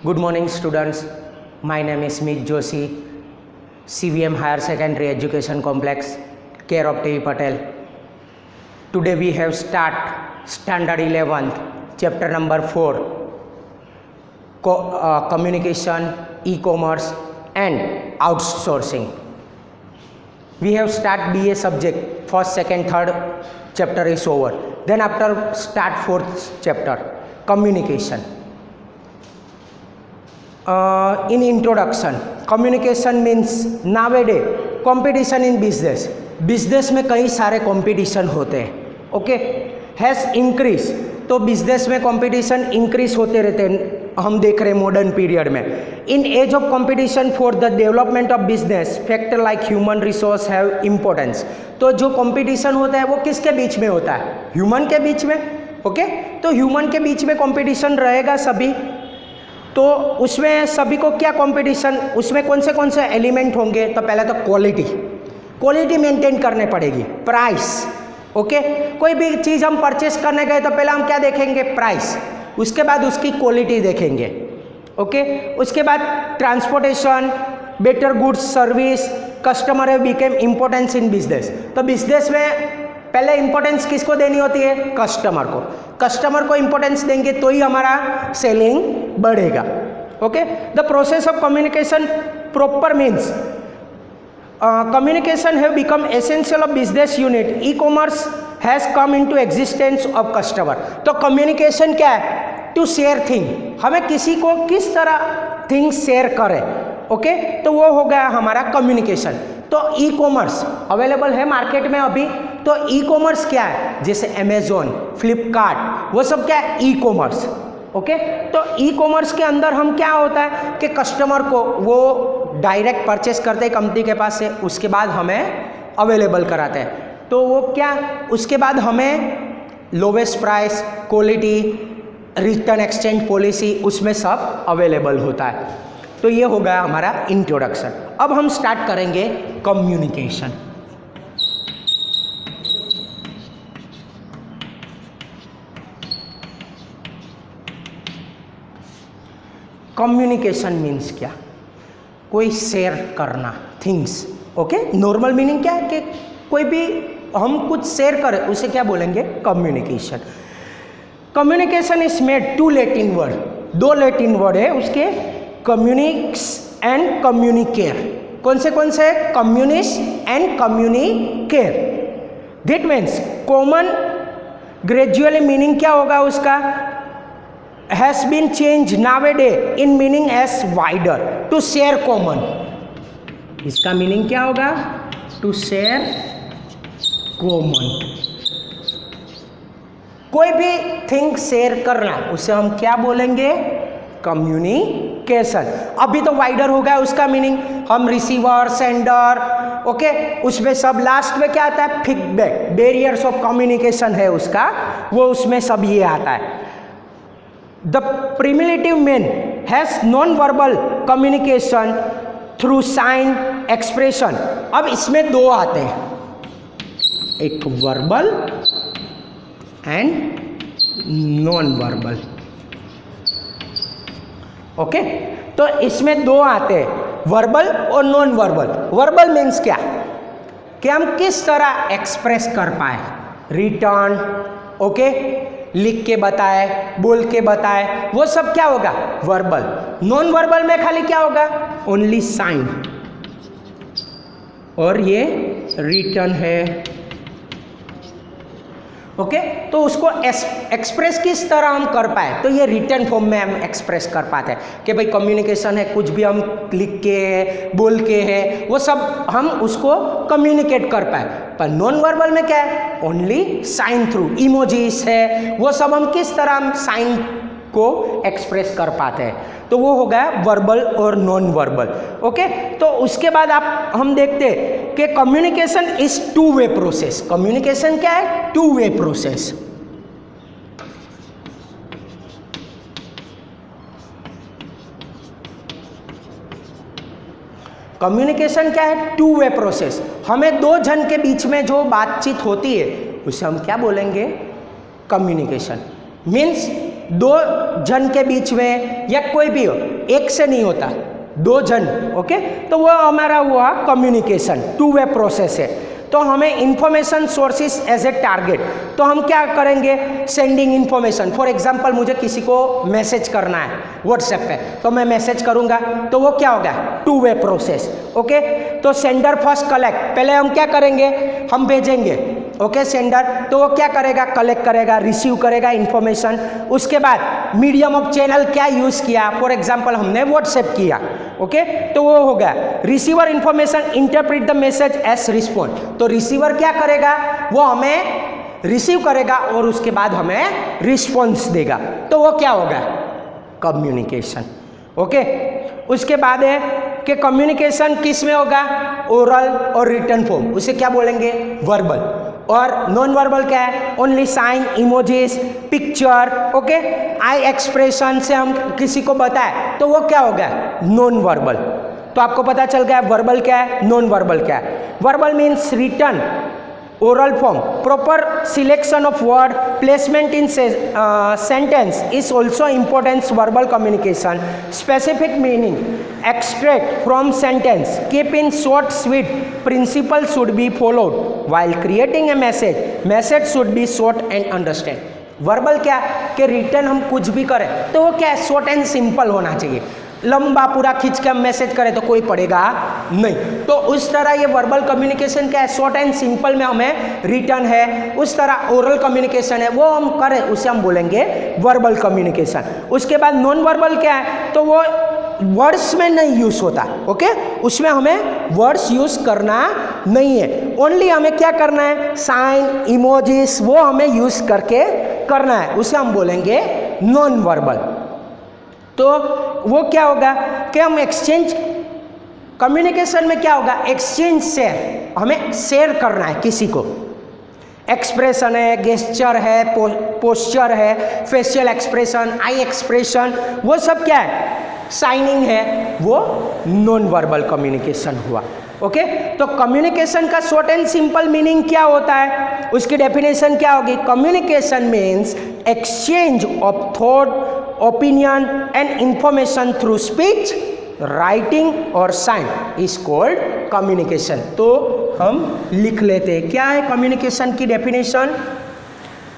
Good morning students, my name is Smith Joshi, CVM Higher Secondary Education Complex, care of TV Patel. Today we have standard 11th, chapter number 4, communication, e-commerce and outsourcing. We have start BA subject, first, second, third chapter is over. Then after start fourth chapter, communication. In introduction, communication means nowadays competition in business. Business में कई सारे competition होते हैं, okay, has increase, तो business में competition increase होते रहते हैं, हम देख रहे हैं मॉडर्न पीरियड में. In age of competition for the development of business factor like human resource have importance. तो जो कंपटीशन होता है वो किसके बीच में होता है? ह्यूमन के बीच में, ओके. तो ह्यूमन के बीच में कंपटीशन रहेगा सभी, तो उसमें सभी को क्या कंपटीशन, उसमें कौन से एलिमेंट होंगे? तो पहले तो क्वालिटी मेंटेन करने पड़ेगी, प्राइस, ओके. कोई भी चीज़ हम परचेस करने गए तो पहले हम क्या देखेंगे? प्राइस. उसके बाद उसकी क्वालिटी देखेंगे, ओके. उसके बाद transportation, better goods service, customer have became importance in business. तो बिजनेस में पहले इंपॉर्टेंस किसको देनी होती है? कस्टमर को. कस्टमर को इंपॉर्टेंस देंगे तो ही हमारा सेलिंग बढ़ेगा, okay. The process of communication proper means communication have become essential of business unit. E-commerce has come into existence of customer. तो communication क्या है? To share thing. हमें किसी को किस तरह things share करें, ओके, तो वो हो गया हमारा communication. तो e-commerce अवेलेबल है मार्केट में अभी. तो e-commerce क्या है? जैसे Amazon, Flipkart, वो सब क्या है? e-commerce, okay. तो ई कॉमर्स के अंदर हम क्या होता है कि कस्टमर को वो डायरेक्ट परचेस करते हैं कंपनी के पास से, उसके बाद हमें अवेलेबल कराते हैं. तो वो क्या, उसके बाद हमें lowest price, quality, return exchange policy, उसमें सब अवेलेबल होता है. तो ये हो गया हमारा इंट्रोडक्शन. अब हम स्टार्ट करेंगे कम्युनिकेशन. कम्युनिकेशन मीन्स क्या? कोई शेयर करना, थिंग्स, ओके. नॉर्मल मीनिंग क्या है कि कोई भी हम कुछ शेयर करें, उसे क्या बोलेंगे? Communication. Communication is made to Latin word, दो लैटिन वर्ड है उसके, कम्युनिक्स एंड कम्युनिकेयर. कौन से? Communis and communicare. That means common, gradually meaning क्या होगा उसका? has been changed nowadays in meaning as wider, to share common. इसका meaning क्या होगा? to share common. कोई भी थिंग शेयर करना, उसे हम क्या बोलेंगे? कम्युनिकेशन. अभी तो वाइडर हो गया उसका मीनिंग, हम रिसीवर, सेंडर, ओके, उसमें सब लास्ट में क्या आता है? फीडबैक, बैरियर्स ऑफ कम्युनिकेशन है उसका, वो उसमें सब ये आता है. The primitive man has non-verbal communication through sign expression. अब इसमें दो आते हैं, एक verbal and non verbal, okay. तो इसमें दो आते हैं, वर्बल और नॉन वर्बल. वर्बल मीन्स क्या कि हम किस तरह एक्सप्रेस कर पाए, रिटर्न, ओके, लिख के बताए, बोल के बताए, वो सब क्या होगा? वर्बल. नॉन वर्बल में खाली क्या होगा? ओनली साइन, और ये रिटर्न है, ओके. तो उसको एक्सप्रेस किस तरह हम कर पाए, तो ये रिटर्न फॉर्म में हम एक्सप्रेस कर पाते हैं कि भाई कम्युनिकेशन है, कुछ भी हम लिख के है, बोल के है, वो सब हम उसको कम्युनिकेट कर पाए. पर नॉन वर्बल में क्या है? ओनली साइन थ्रू, इमोजीज है, वो सब हम किस तरह हम साइन को एक्सप्रेस कर पाते हैं. तो वो हो गया वर्बल और नॉन वर्बल, ओके. तो उसके बाद हम देखते हैं कि communication is two way process. Communication क्या है? Two way process. कम्युनिकेशन क्या है? Two way process. हमें दो जन के बीच में जो बातचीत होती है उसे हम क्या बोलेंगे? कम्युनिकेशन. मीन्स दो जन के बीच में या कोई भी हो, एक से नहीं होता, दो जन, ओके, तो वो हमारा हुआ कम्युनिकेशन, टू वे प्रोसेस है। तो हमें information sources as a target, तो हम क्या करेंगे, सेंडिंग इंफॉर्मेशन। फॉर एग्जांपल मुझे किसी को मैसेज करना है व्हाट्सएप पे, तो मैं मैसेज करूंगा, तो वो क्या होगा, टू वे प्रोसेस, ओके। तो सेंडर फर्स्ट कलेक्ट, पहले हम क्या करेंगे, हम भेजेंगे, ओके, सेंडर, तो वो क्या करेगा, कलेक्ट करेगा, रिसीव करेगा इंफॉर्मेशन। उसके बाद मीडियम ऑफ चैनल क्या यूज किया, फॉर एग्जांपल हमने व्हाट्सएप किया, ओके, तो वो हो गया receiver information, interpret the message as response. तो रिसीवर क्या करेगा, वो हमें रिसीव करेगा और उसके बाद हमें रिस्पॉन्स देगा, तो वो क्या होगा, कम्युनिकेशन, ओके। उसके बाद है कि कम्युनिकेशन किस में होगा, ओरल और रिटन फॉर्म, उसे क्या बोलेंगे, वर्बल। और नॉन वर्बल क्या है, only sign, emojis, picture, okay, eye expression से हम किसी को बताए, तो वो क्या होगा, नॉन वर्बल। तो आपको पता चल गया वर्बल क्या है, नॉन वर्बल क्या है। Verbal means written, oral form, proper selection of word, placement in sentence is also important verbal communication. Specific meaning, extract from sentence, keep in short sweet, principle should be followed while creating a message. Message should be short and understand. Verbal क्या कि return हम कुछ भी करें तो वो क्या है, शॉर्ट एंड सिंपल होना चाहिए। लंबा पूरा खींच के हम मैसेज करें तो कोई पढ़ेगा नहीं, तो उस तरह ये वर्बल कम्युनिकेशन क्या है, शॉर्ट एंड सिंपल में हमें रिटर्न है। उस तरह ओरल कम्युनिकेशन है वो हम करें, उसे हम बोलेंगे वर्बल कम्युनिकेशन। उसके बाद नॉन वर्बल क्या है, तो वो वर्ड्स में नहीं यूज होता, ओके, उसमें हमें वर्ड्स यूज करना नहीं है, ओनली हमें क्या करना है, साइन, इमोजीज, वो हमें यूज करके करना है, उसे हम बोलेंगे नॉन वर्बल। तो वो क्या होगा कि हम एक्सचेंज, कम्युनिकेशन में क्या होगा, एक्सचेंज शेयर, हमें शेयर करना है किसी को। एक्सप्रेशन है, गेस्चर है, पोस्चर है, फेशियल एक्सप्रेशन, आई एक्सप्रेशन, वो सब क्या है, साइनिंग है, वो नॉन वर्बल कम्युनिकेशन हुआ, ओके। तो कम्युनिकेशन का शॉर्ट एंड सिंपल मीनिंग क्या होता है, उसकी डेफिनेशन क्या होगी, communication means exchange of thought, opinion and information through speech, writing और साइन इज कॉल्ड कम्युनिकेशन। तो हम लिख लेते हैं क्या है कम्युनिकेशन की definition.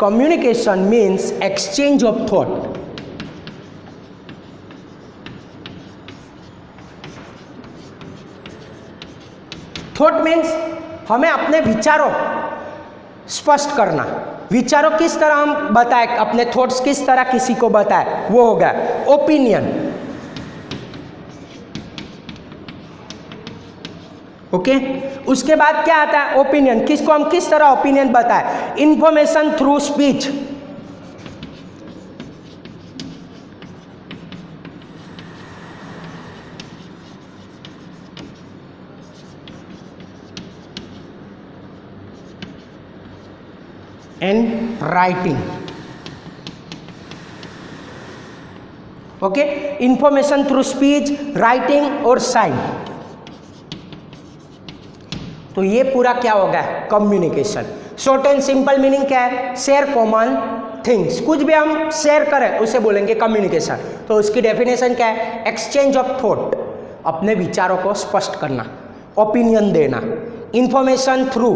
Communication means exchange of thought, thought means हमें अपने विचारों स्पष्ट करना, विचारों किस तरह हम बताए, अपने थॉट्स किस तरह किसी को बताए, वो होगा ओपिनियन, ओके। उसके बाद क्या आता है, ओपिनियन, किसको हम किस तरह ओपिनियन बताए, information through speech, and writing, okay, information through speech, writing और साइन। तो ये पूरा क्या होगा, communication. Short and simple meaning क्या है, शेयर कॉमन थिंग्स, कुछ भी हम शेयर करें उसे बोलेंगे कम्युनिकेशन। तो उसकी डेफिनेशन क्या है, एक्सचेंज ऑफ थॉट, अपने विचारों को स्पष्ट करना, ओपिनियन देना, इंफॉर्मेशन थ्रू,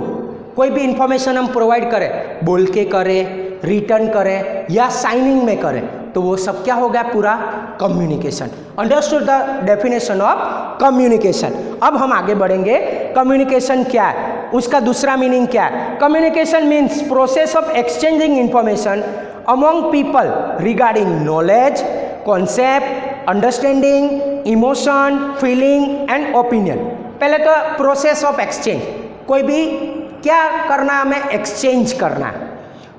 कोई भी इंफॉर्मेशन हम प्रोवाइड करें, बोल के करें, रिटर्न करें या साइनिंग में करें, तो वो सब क्या होगा, पूरा communication. Understood the definition of communication. अब हम आगे बढ़ेंगे, कम्युनिकेशन क्या है, उसका दूसरा मीनिंग क्या है। Communication means process of exchanging information among people regarding knowledge, concept, understanding, emotion, feeling and opinion. पहले तो प्रोसेस ऑफ एक्सचेंज, कोई भी क्या करना है, हमें एक्सचेंज करना है।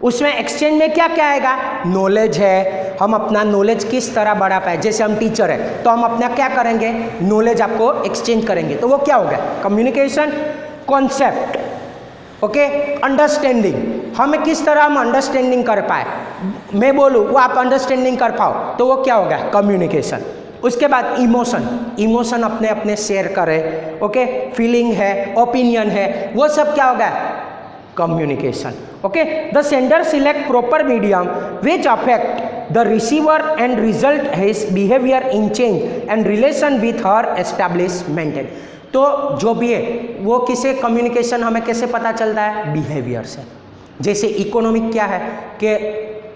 उसमें एक्सचेंज में क्या क्या आएगा, नॉलेज है, हम अपना नॉलेज किस तरह बढ़ा पाए, जैसे हम टीचर है तो हम अपना क्या करेंगे, नॉलेज आपको एक्सचेंज करेंगे, तो वो क्या होगा, कम्युनिकेशन। कॉन्सेप्ट, ओके, अंडरस्टैंडिंग, हमें किस तरह हम अंडरस्टैंडिंग कर पाए, मैं बोलूँ वो आप अंडरस्टैंडिंग कर पाओ, तो वो क्या होगा, कम्युनिकेशन। उसके बाद इमोशन, इमोशन अपने अपने शेयर करें, ओके, फीलिंग है, ओपिनियन है, वो सब क्या होगा, communication. Okay, the sender select proper medium which affect the receiver and result his behavior in change and relation with her established maintain. तो जो भी है वो किसे कम्युनिकेशन हमें कैसे पता चलता है? बिहेवियर से. जैसे इकोनॉमिक क्या है कि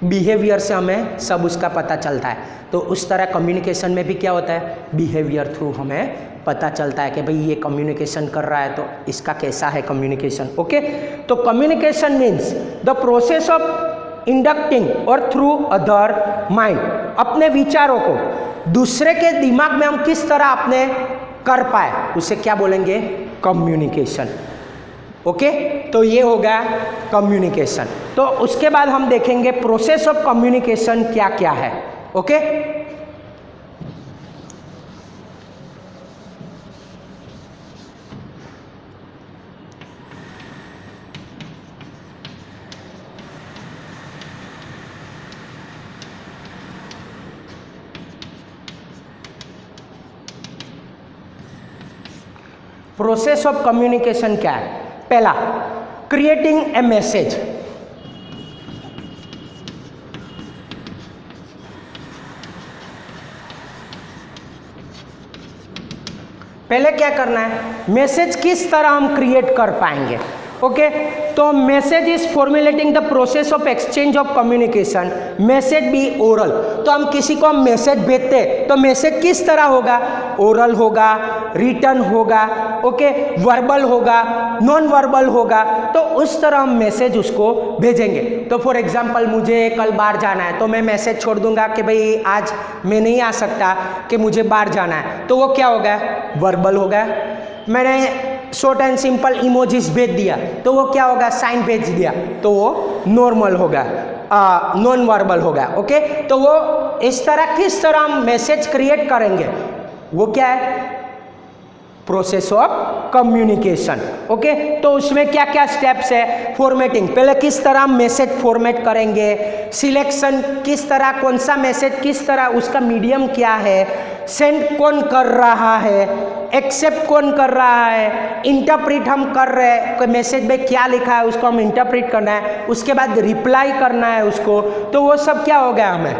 बिहेवियर से हमें सब उसका पता चलता है, तो उस तरह कम्युनिकेशन में भी क्या होता है? बिहेवियर थ्रू हमें पता चलता है कि भाई ये कम्युनिकेशन कर रहा है तो इसका कैसा है कम्युनिकेशन. ओके, तो communication means the process of inducting और थ्रू अदर माइंड, अपने विचारों को दूसरे के दिमाग में हम किस तरह अपने कर पाए उसे क्या बोलेंगे? कम्युनिकेशन. ओके, तो ये हो गया कम्युनिकेशन. तो उसके बाद हम देखेंगे प्रोसेस ऑफ कम्युनिकेशन क्या क्या है. ओके, प्रोसेस ऑफ कम्युनिकेशन क्या है? पहला, क्रिएटिंग ए मैसेज. पहले क्या करना है? मैसेज किस तरह हम क्रिएट कर पाएंगे. ओके, तो message is formulating the process of exchange of communication. Message be oral. तो हम किसी को हम मैसेज भेजते तो मैसेज किस तरह होगा? ओरल होगा, रिटर्न होगा, ओके, वर्बल होगा, नॉन वर्बल होगा. तो उस तरह हम मैसेज उसको भेजेंगे. तो फॉर एग्जांपल मुझे कल बाहर जाना है तो मैं मैसेज छोड़ दूंगा कि भाई आज मैं नहीं आ सकता कि मुझे बाहर जाना है, तो वो क्या हो गया? वर्बल हो गया. मैंने शॉर्ट एंड सिंपल इमोजीज भेज दिया तो वो क्या होगा? साइन भेज दिया तो वो नॉर्मल होगा, नॉन वर्बल होगा. ओके, तो वो इस तरह किस तरह हम मैसेज क्रिएट करेंगे वो क्या है? Process of communication. ओके, तो उसमें क्या क्या स्टेप्स है? फॉर्मेटिंग, पहले किस तरह मैसेज फॉर्मेट करेंगे, सिलेक्शन किस तरह, कौन सा मैसेज किस तरह, उसका मीडियम क्या है, सेंड कौन कर रहा है, एक्सेप्ट कौन कर रहा है, इंटरप्रेट हम कर रहे हैं, मैसेज में क्या लिखा है उसको हम इंटरप्रेट करना है, उसके बाद रिप्लाई करना है उसको. तो वो सब क्या हो गया? हमें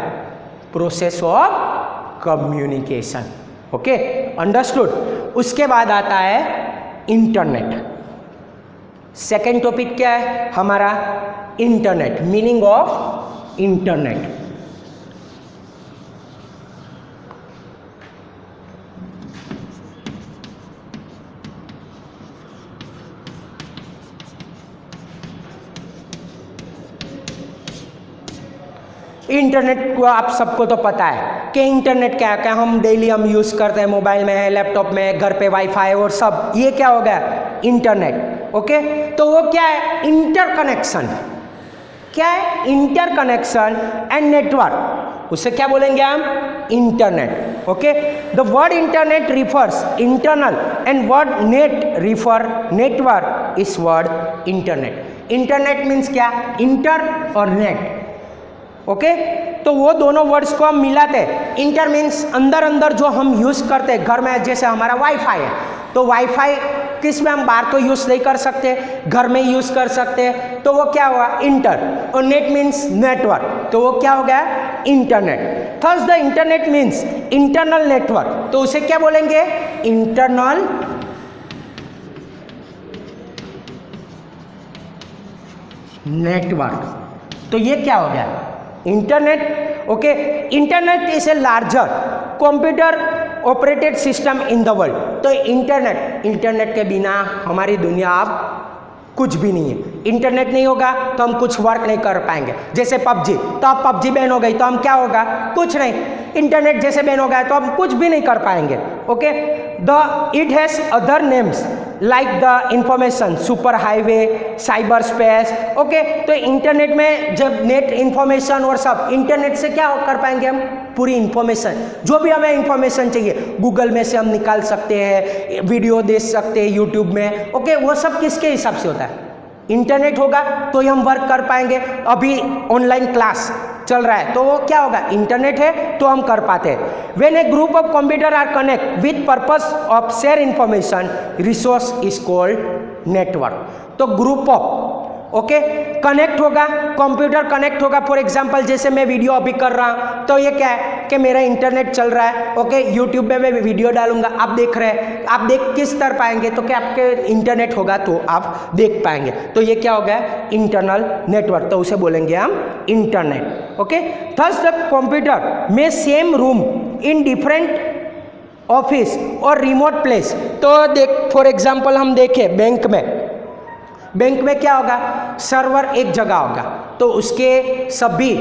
process of communication. Okay, understood. उसके बाद आता है इंटरनेट. सेकेंड टॉपिक क्या है हमारा? Internet. Meaning of internet. Internet को आप सबको तो पता है कि इंटरनेट क्या है, हम डेली हम यूज़ करते हैं, मोबाइल में है, लैपटॉप में, घर पे वाईफाई और सब, ये क्या हो गया? इंटरनेट. ओके, तो वो क्या है? इंटरकनेक्शन. क्या है? Interconnection and network. उसे क्या बोलेंगे हम? Internet. Okay, the word internet refers internal and word net refer network. इस वर्ड इंटरनेट. इंटरनेट मीन्स क्या? इंटर और नेट. ओके, तो वो दोनों वर्ड्स को हम मिलाते हैं. इंटर मीन्स अंदर अंदर जो हम यूज़ करते हैं घर में, जैसे हमारा वाईफाई है तो वाईफाई किस में हम बाहर तो यूज़ नहीं कर सकते, घर में यूज़ कर सकते हैं, तो वो क्या हुआ? इंटर. और नेट मीन्स नेटवर्क, तो वो क्या हो गया? Internet. Thus the internet means internal network. तो उसे क्या बोलेंगे? Internal network. तो ये क्या हो गया? Internet. Okay, internet is a larger computer operated system in the world. तो इंटरनेट के बिना हमारी दुनिया अब कुछ भी नहीं है. इंटरनेट नहीं होगा तो हम कुछ वर्क नहीं कर पाएंगे. जैसे पबजी, तो अब पबजी बैन हो गई तो हम क्या होगा? कुछ नहीं. इंटरनेट जैसे बैन हो गया तो हम कुछ भी नहीं कर पाएंगे. Okay, it has other names like the information super highway, cyber space. Okay, तो इंटरनेट में जब नेट इंफॉर्मेशन और सब, इंटरनेट से क्या कर पाएंगे हम? पूरी इंफॉर्मेशन, जो भी हमें इंफॉर्मेशन चाहिए गूगल में से हम निकाल सकते हैं, वीडियो देख सकते हैं यूट्यूब में. ओके, वो सब किसके हिसाब से होता है? इंटरनेट होगा तो ही हम वर्क कर पाएंगे. अभी ऑनलाइन क्लास चल रहा है तो वो क्या होगा? इंटरनेट है तो हम कर पाते हैं. When a group of computer are connect with purpose of share information resource is called network. तो ग्रुप ऑफ ओके, कनेक्ट होगा, कंप्यूटर कनेक्ट होगा। फॉर एग्जांपल जैसे मैं वीडियो अभी कर रहा हूँ तो ये क्या है कि मेरा इंटरनेट चल रहा है। ओके, यूट्यूब में मैं वीडियो डालूंगा, आप देख रहे हैं, आप देख किस तरह पाएंगे तो क्या आपके इंटरनेट होगा तो आप देख पाएंगे। तो ये क्या हो गया, इंटरनल नेटवर्क, तो उसे बोलेंगे हम internet. Okay, thus the computer में same room in different office और रिमोट प्लेस। तो देख फॉर एग्जांपल हम देखें बैंक में क्या होगा, सर्वर एक जगह होगा तो उसके सभी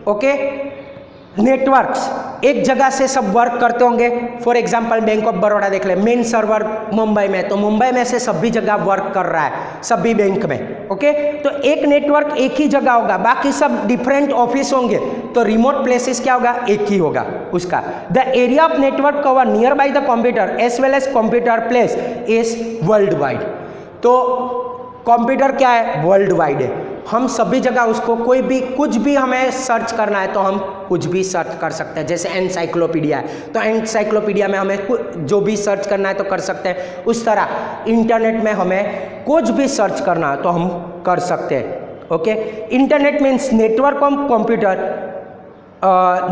ओके नेटवर्क्स एक जगह से सब वर्क करते होंगे। For example bank of Baroda देख ले, मेन सर्वर मुंबई में, तो मुंबई में से सभी जगह वर्क कर रहा है सभी बैंक में। ओके, तो एक नेटवर्क एक ही जगह होगा, बाकी सब डिफरेंट ऑफिस होंगे, तो रिमोट प्लेसेस क्या होगा, एक ही होगा उसका। The area of network cover near by the computer as well as computer place is world wide. तो कंप्यूटर क्या है, वर्ल्ड वाइड है, हम सभी जगह उसको कोई भी कुछ भी हमें सर्च करना है तो हम कुछ भी सर्च कर सकते हैं। जैसे एनसाइक्लोपीडिया है तो एनसाइक्लोपीडिया में हमें जो भी सर्च करना है तो कर सकते हैं, उस तरह इंटरनेट में हमें कुछ भी सर्च करना है तो हम कर सकते हैं। Okay, internet means network of computer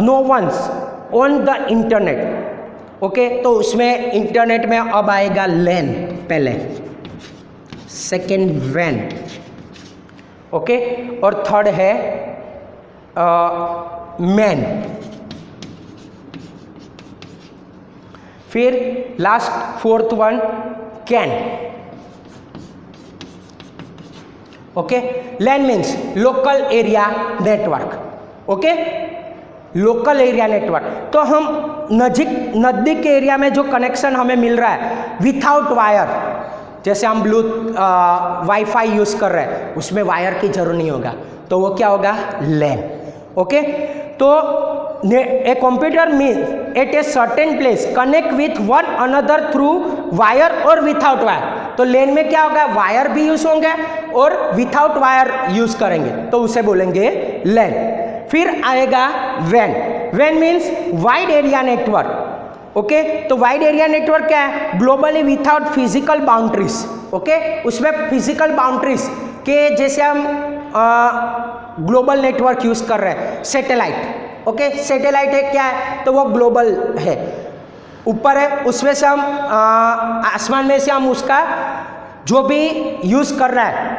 no ones on the internet. Okay, तो उसमें इंटरनेट में अब आएगा लैन पहले, सेकेंड वैन, ओके, और थर्ड है मैन, फिर last fourth one CAN. Okay, LAN means local area network. Okay, local area network, तो हम नजदीक के एरिया में जो कनेक्शन हमें मिल रहा है विथआउट वायर, जैसे हम वाईफाई यूज कर रहे हैं उसमें वायर की जरूरत नहीं होगा, तो वो क्या होगा, लैन। ओके, तो a computer mean at a certain place connect with one another through wire और विथआउट वायर। तो लैन में क्या होगा, वायर भी यूज होंगे और विथआउट वायर यूज करेंगे तो उसे बोलेंगे लैन। फिर आएगा वैन। वैन means wide area network. Okay, तो वाइड एरिया नेटवर्क क्या है, globally without physical boundaries. Okay, उसमें फिजिकल बाउंड्रीज के जैसे हम ग्लोबल नेटवर्क यूज कर रहे हैं, सैटेलाइट। ओके, सैटेलाइट है क्या है, तो वो ग्लोबल है, ऊपर है, उसमें से हम आसमान में से हम उसका जो भी यूज कर रहा है,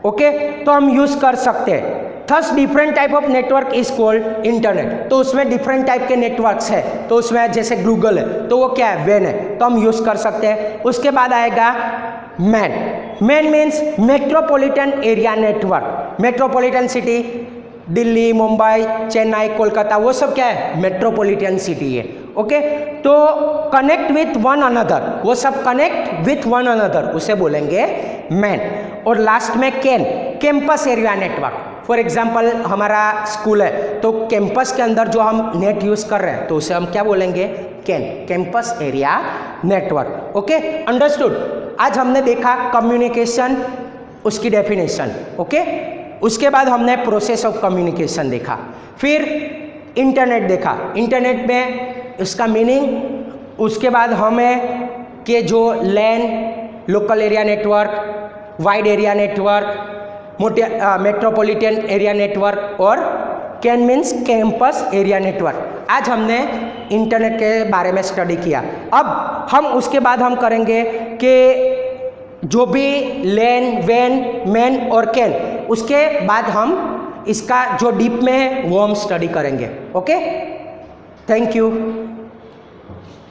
ओके, तो हम यूज कर सकते हैं। Thus different type of network is called internet. तो उसमें डिफरेंट टाइप के नेटवर्क्स है, तो उसमें जैसे गूगल है तो वो क्या है, वैन है, तो हम यूज कर सकते हैं। उसके बाद आएगा man. Man means metropolitan area network. Metropolitan city Delhi, Mumbai, Chennai, Kolkata, वो सब क्या है, मेट्रोपॉलिटन सिटी है। ओके, तो कनेक्ट विथ वन अनदर, वो सब कनेक्ट विथ वन अनदर, उसे बोलेंगे मैन। और लास्ट में can, campus area network. For example हमारा स्कूल है तो कैंपस के अंदर जो हम नेट यूज कर रहे हैं तो उसे हम क्या बोलेंगे, can, campus area network. Okay, understood. आज हमने देखा कम्युनिकेशन, उसकी डेफिनेशन। ओके, उसके बाद हमने प्रोसेस ऑफ कम्युनिकेशन देखा, फिर इंटरनेट देखा, इंटरनेट में उसका मीनिंग, उसके बाद हमें के जो LAN, local area network, wide area network, metropolitan area network, और CAN means campus area network. आज हमने इंटरनेट के बारे में स्टडी किया। अब हम उसके बाद हम करेंगे कि जो भी लैन, वैन, मैन और कैन, उसके बाद हम इसका जो डीप में है वो हम स्टडी करेंगे। Okay, thank you.